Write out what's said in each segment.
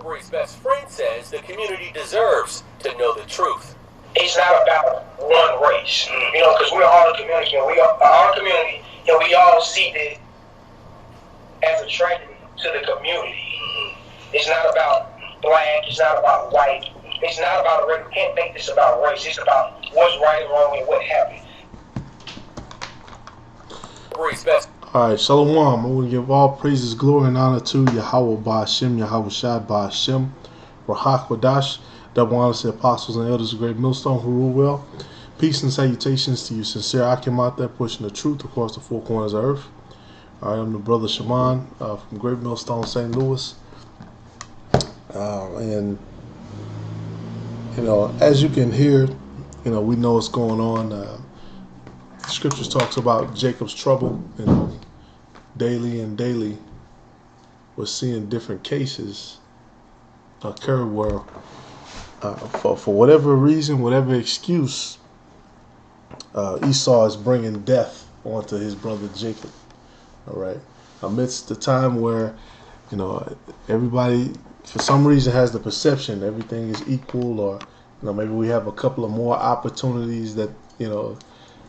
His best friend says the community deserves to know the truth. It's not about one race, because we're all a community, and we are our community, and we all see it as a tragedy to the community. It's not about black, it's not about white, it's not about race. We can't make this about race. It's about what's right and wrong and what happened. Alright, Shalom. I want to give all praises, glory, and honor to Yahweh Ba'ashem, Yahweh Shad Ba'ashem, Rahak Wadash, double honor to the apostles and elders of Great Millstone who rule well. Peace and salutations to you, sincere Akim out there pushing the truth across the four corners of earth. Alright, I'm the brother Shaman from Great Millstone, St. Louis. And, as you can hear, we know what's going on. Scriptures talks about Jacob's trouble, daily and daily we're seeing different cases occur where for whatever reason, whatever excuse, Esau is bringing death onto his brother Jacob. All right, amidst the time where everybody for some reason has the perception everything is equal, or maybe we have a couple of more opportunities that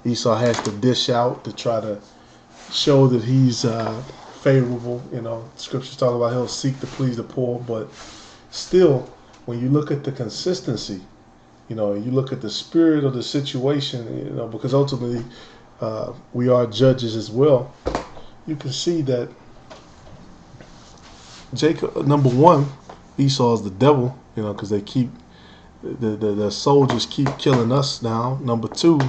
Esau has to dish out to try to show that he's favorable. Scriptures talk about he'll seek to please the poor, but still, when you look at the consistency, you look at the spirit of the situation, because ultimately we are judges as well. You can see that Jacob, number one, Esau is the devil, because they keep the soldiers keep killing us now. Number two,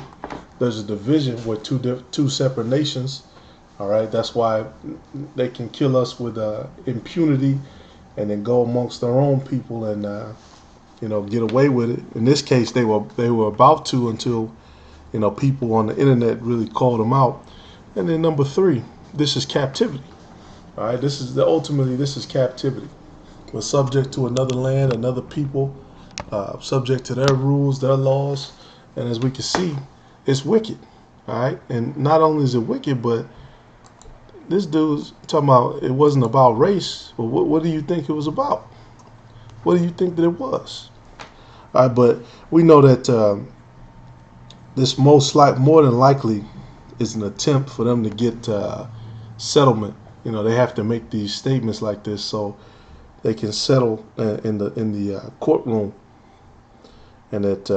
there's a division with two separate nations. All right, that's why they can kill us with impunity, and then go amongst their own people and get away with it. In this case, they were about to until people on the internet really called them out. And then number three, this is captivity. All right, this is captivity. We're subject to another land, another people, subject to their rules, their laws, and as we can see, it's wicked. All right, and not only is it wicked, but this dude's talking about it wasn't about race. Well, what do you think it was about? What do you think that it was? All right, but we know that this more than likely is an attempt for them to get settlement. They have to make these statements like this so they can settle in the courtroom, and that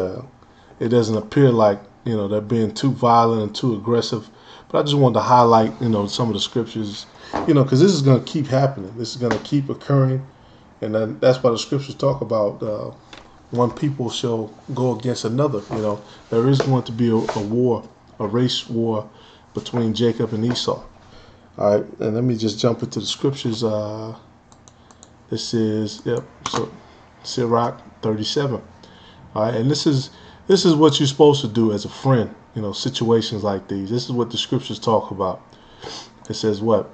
it doesn't appear like they're being too violent and too aggressive. But I just wanted to highlight some of the scriptures, because this is going to keep happening. This is going to keep occurring, and that's why the scriptures talk about one people shall go against another. There is going to be a war, a race war between Jacob and Esau. All right, and let me just jump into the scriptures. This is Sirach 37. All right, and this is what you're supposed to do as a friend. Situations like these. This is what the scriptures talk about. It says what?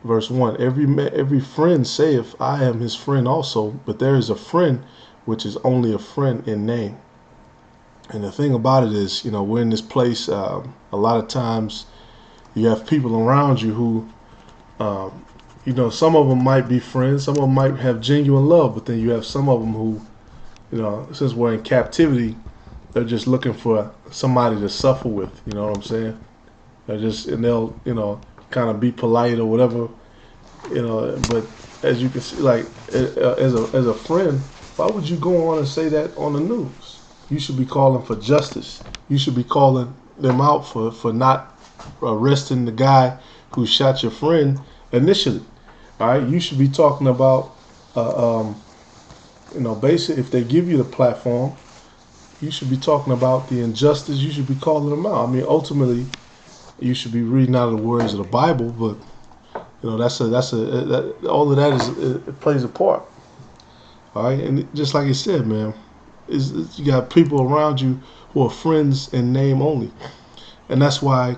Verse 1. Every friend saith, I am his friend also, but there is a friend which is only a friend in name. And the thing about it is, we're in this place. A lot of times, you have people around you who, some of them might be friends, some of them might have genuine love, but then you have some of them who, since we're in captivity, they're just looking for somebody to suffer with. You know what I'm saying? They'll kind of be polite or whatever. But as you can see, like as a friend, why would you go on and say that on the news? You should be calling for justice. You should be calling them out for not arresting the guy who shot your friend initially. All right, you should be talking about, basically, if they give you the platform, you should be talking about the injustice. You should be calling them out. I mean, ultimately, you should be reading out of the words of the Bible, but all of that it plays a part. All right, and just like I said, man, you got people around you who are friends in name only, and that's why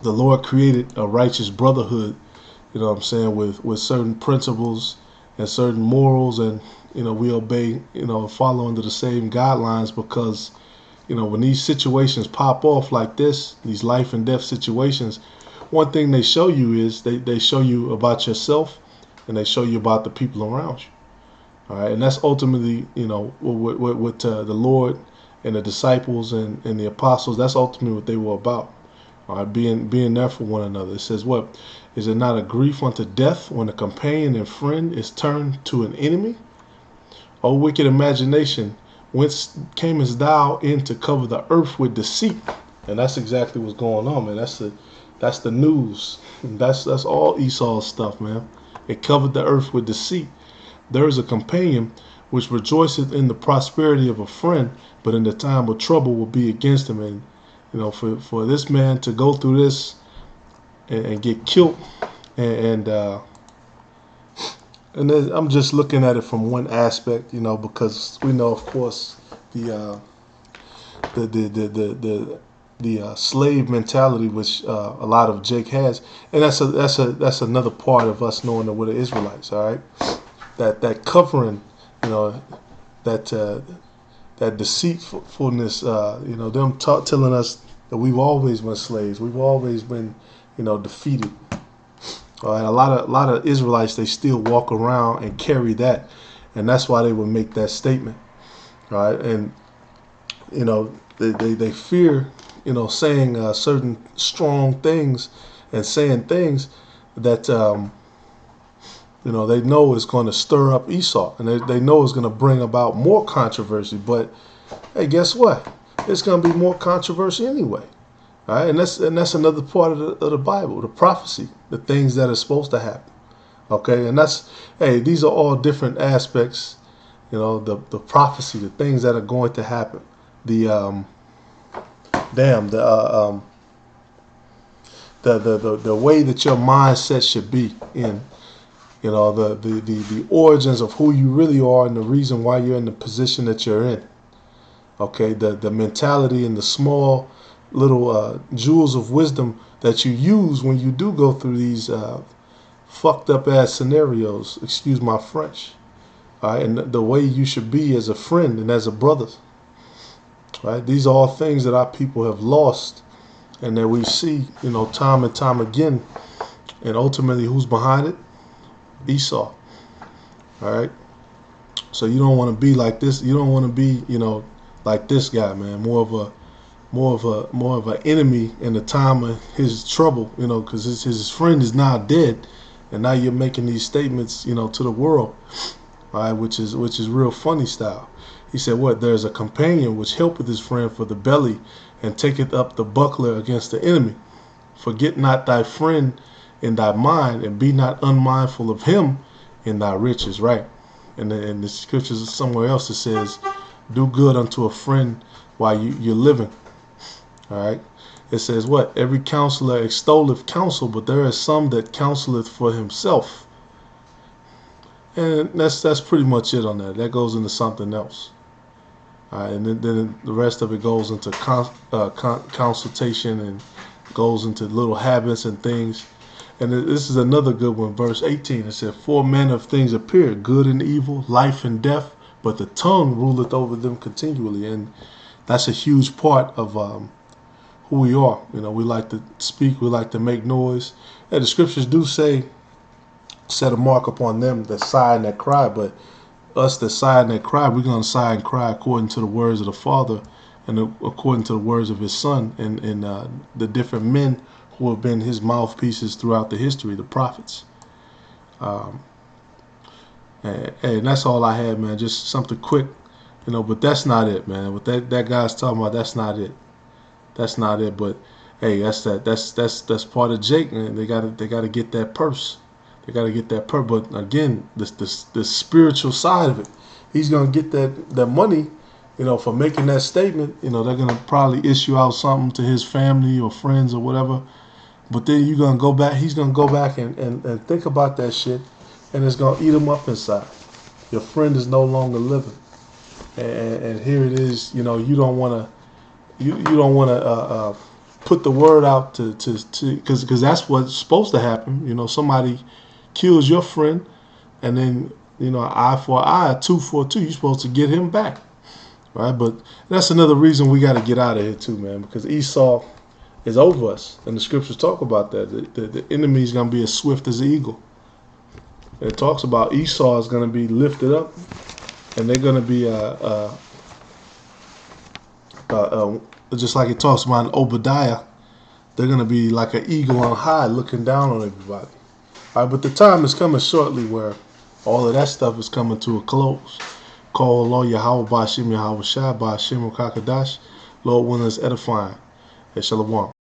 the Lord created a righteous brotherhood. With certain principles and certain morals, and we obey, follow under the same guidelines, because when these situations pop off like this, these life and death situations, one thing they show you is they show you about yourself, and they show you about the people around you. All right, and that's ultimately, what the Lord and the disciples and the apostles. That's ultimately what they were about. All right, being there for one another. It says, "What is it not a grief unto death when a companion and friend is turned to an enemy? O wicked imagination, whence camest thou in to cover the earth with deceit?" And that's exactly what's going on, man. That's the news. That's all Esau's stuff, man. It covered the earth with deceit. There is a companion which rejoiceth in the prosperity of a friend, but in the time of trouble will be against him. And for this man to go through this and get killed, and then I'm just looking at it from one aspect, because we know, of course, the slave mentality which a lot of Jake has, and that's another part of us knowing that we're the Israelites. All right, that covering, that that deceitfulness, them telling us that we've always been slaves, we've always been, defeated. All right, a lot of Israelites, they still walk around and carry that, and that's why they would make that statement. All right, and they fear, saying certain strong things and saying things that they know is going to stir up Esau, and they know it's going to bring about more controversy. But hey, guess what? It's going to be more controversy anyway. All right, and that's another part of the Bible, the prophecy, the things that are supposed to happen. Okay, and these are all different aspects. The prophecy, the things that are going to happen. The the way that your mindset should be in. The origins of who you really are and the reason why you're in the position that you're in. Okay, the mentality and the small little jewels of wisdom that you use when you do go through these fucked up ass scenarios. Excuse my French. All right, and the way you should be as a friend and as a brother. Right, these are all things that our people have lost, and that we see, time and time again. And ultimately, who's behind it? Esau. All right. So you don't want to be like this. You don't want to be, like this guy, man. More of an enemy in the time of his trouble, because his friend is now dead, and now you're making these statements, to the world, all right, which is real funny style. He said, "What? There's a companion which helpeth his friend for the belly, and taketh up the buckler against the enemy. Forget not thy friend in thy mind, and be not unmindful of him in thy riches." Right? And the scriptures somewhere else it says, "Do good unto a friend while you're living." All right. It says what? "Every counselor extolleth counsel, but there is some that counseleth for himself." And that's pretty much it on that. That goes into something else. All right, and then the rest of it goes into consultation and goes into little habits and things. And this is another good one, verse 18. It said, "Four manner of things appear, good and evil, life and death, but the tongue ruleth over them continually." And that's a huge part of who we are. We like to speak, we like to make noise. And the scriptures do say, "Set a mark upon them that sigh and that cry," but us that sigh and that cry, we're going to sigh and cry according to the words of the Father and according to the words of his Son and the different men who have been his mouthpieces throughout the history, the prophets. And that's all I had, man. Just something quick, but that's not it, man. What that guy's talking about, that's not it. That's not it. But hey, that's part of Jake, man. They gotta get that purse. They got to get that purse. But again, the spiritual side of it, he's gonna get that money, for making that statement. They're gonna probably issue out something to his family or friends or whatever. But then you're gonna go back. He's gonna go back and think about that shit, and it's gonna eat him up inside. Your friend is no longer living, and here it is. You don't wanna put the word out to because that's what's supposed to happen. Somebody kills your friend, and then eye for an eye, tooth for a tooth. You're supposed to get him back, right? But that's another reason we got to get out of here too, man, because Esau is over us, and the scriptures talk about that. The enemy is going to be as swift as an eagle. And it talks about Esau is going to be lifted up and they're gonna be just like it talks about in Obadiah. They're gonna be like an eagle on high, looking down on everybody. All right, but the time is coming shortly where all of that stuff is coming to a close. Call Lord Yahweh Bashim Yahweh Shai Bashim Kakadash. Lord willing is edifying. And Shalom.